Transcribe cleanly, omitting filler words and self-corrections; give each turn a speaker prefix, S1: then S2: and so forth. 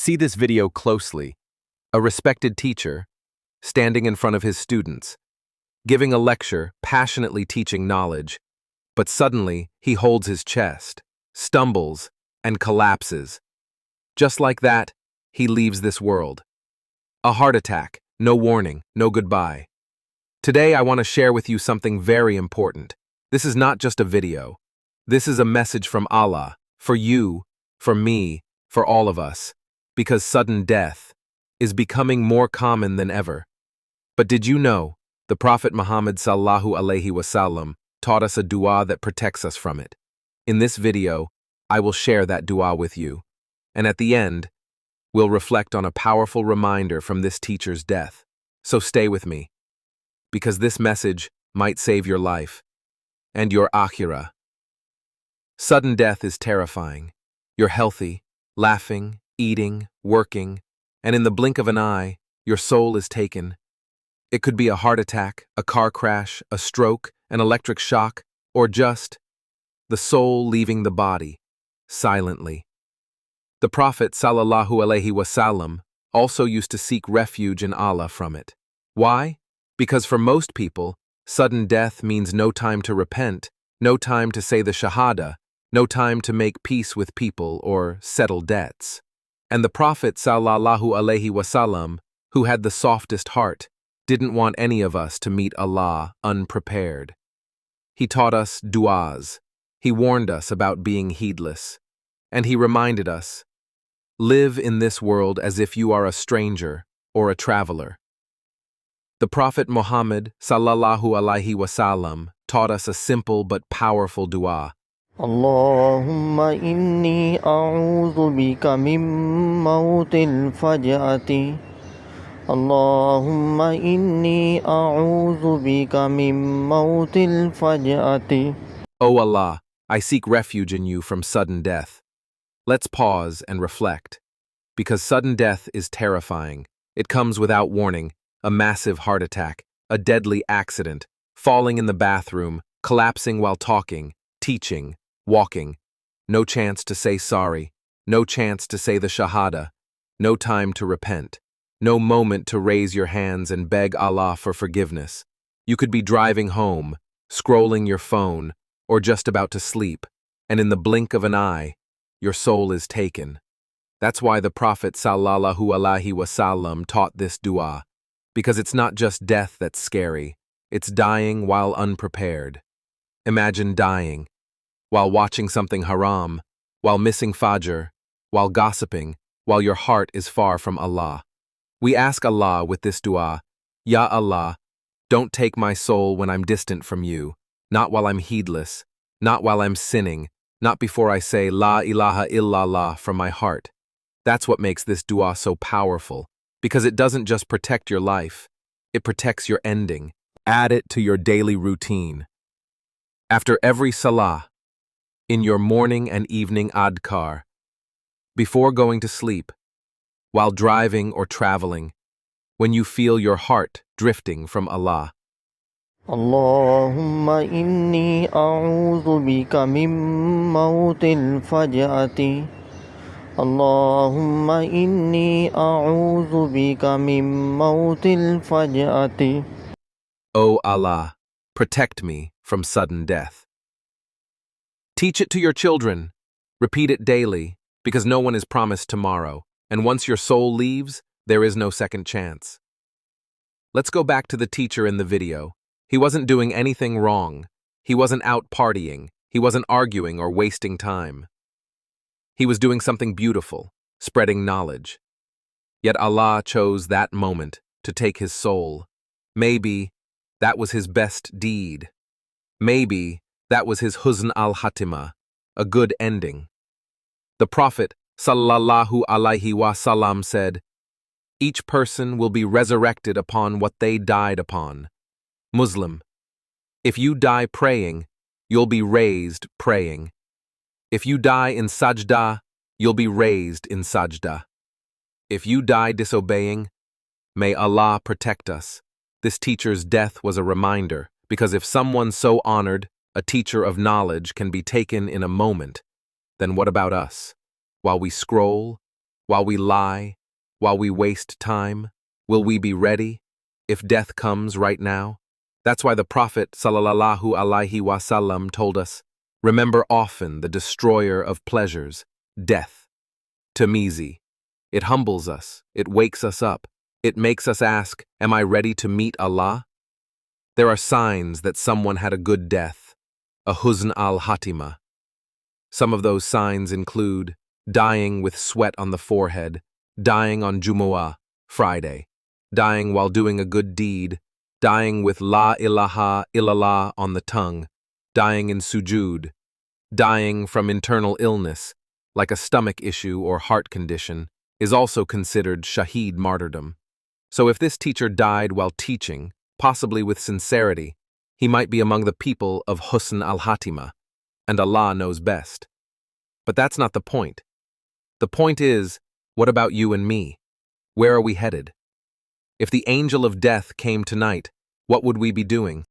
S1: See this video closely. A respected teacher, standing in front of his students, giving a lecture, passionately teaching knowledge, but suddenly he holds his chest, stumbles, and collapses. Just like that, he leaves this world. A heart attack, no warning, no goodbye. Today I want to share with you something very important. This is not just a video. This is a message from Allah, for you, for me, for all of us, because sudden death is becoming more common than ever. But did you know, the Prophet Muhammad sallallahu alaihi wasallam taught us a dua that protects us from it. In this video, I will share that dua with you. And at the end, we'll reflect on a powerful reminder from this teacher's death. So stay with me, because this message might save your life and your akhirah. Sudden death is terrifying. You're healthy, laughing, eating, working, and in the blink of an eye, your soul is taken. It could be a heart attack, a car crash, a stroke, an electric shock, or just the soul leaving the body, silently. The Prophet sallallahu alaihi wasallam also used to seek refuge in Allah from it. Why? Because for most people, sudden death means no time to repent, no time to say the shahada, no time to make peace with people or settle debts. And the Prophet sallallahu alaihi wasallam, who had the softest heart, didn't want any of us to meet Allah unprepared. He taught us du'as. He warned us about being heedless. And he reminded us, live in this world as if you are a stranger or a traveler. The Prophet Muhammad sallallahu alaihi wasallam taught us a simple but powerful dua.
S2: اللهم إني أعوذ بك من موت الفجأة اللهم إني أعوذ بك من موت الفجأة.
S1: O Allah, I seek refuge in you from sudden death. Let's pause and reflect. Because sudden death is terrifying. It comes without warning, a massive heart attack, a deadly accident, falling in the bathroom, collapsing while talking, teaching, walking. No chance to say sorry, no chance to say the shahada, no time to repent, no moment to raise your hands and beg Allah for forgiveness. You could be driving home, scrolling your phone, or just about to sleep, and in the blink of an eye, your soul is taken. That's why the Prophet sallallahu alaihi wasallam taught this dua, because it's not just death that's scary, it's dying while unprepared. Imagine dying while watching something haram, while missing fajr, while gossiping, while your heart is far from Allah. We ask Allah with this dua, Ya Allah, don't take my soul when I'm distant from you, not while I'm heedless, not while I'm sinning, not before I say La ilaha illallah from my heart. That's what makes this dua so powerful, because it doesn't just protect your life, it protects your ending. Add it to your daily routine. After every salah, in your morning and evening adhkar, before going to sleep, while driving or traveling, when you feel your heart drifting from Allah.
S2: اللهم إني أعوذ بك من موت الفجأة اللهم إني أعوذ بك من موت الفجأة.
S1: O Allah, protect me from sudden death. Teach it to your children. Repeat it daily, because no one is promised tomorrow, and once your soul leaves, there is no second chance. Let's go back to the teacher in the video. He wasn't doing anything wrong. He wasn't out partying. He wasn't arguing or wasting time. He was doing something beautiful, spreading knowledge. Yet Allah chose that moment to take his soul. Maybe that was his best deed. Maybe that was his husn al-khatimah, a good ending. The Prophet sallallahu alaihi wasallam said, each person will be resurrected upon what they died upon. Muslim, if you die praying, you'll be raised praying. If you die in sajda, you'll be raised in sajda. If you die disobeying, may Allah protect us. This teacher's death was a reminder, because if someone so honored, a teacher of knowledge, can be taken in a moment, then what about us? While we scroll, While we lie? While we waste time? Will we be ready if death comes right now? That's why the Prophet sallallahu alaihi wasallam told us, remember often the destroyer of pleasures, death. Tamizi. It humbles us, it wakes us up, it makes us ask, am I ready to meet Allah? There are signs that someone had a good death, a husn al-khatimah. Some of those signs include dying with sweat on the forehead, dying on Jumu'ah, Friday, dying while doing a good deed, dying with la ilaha illallah on the tongue, dying in sujood, dying from internal illness, like a stomach issue or heart condition, is also considered shaheed martyrdom. So if this teacher died while teaching, possibly with sincerity, he might be among the people of husn al-khatimah, and Allah knows best. But that's not the point. The point is, what about you and me? Where are we headed? If the angel of death came tonight, what would we be doing?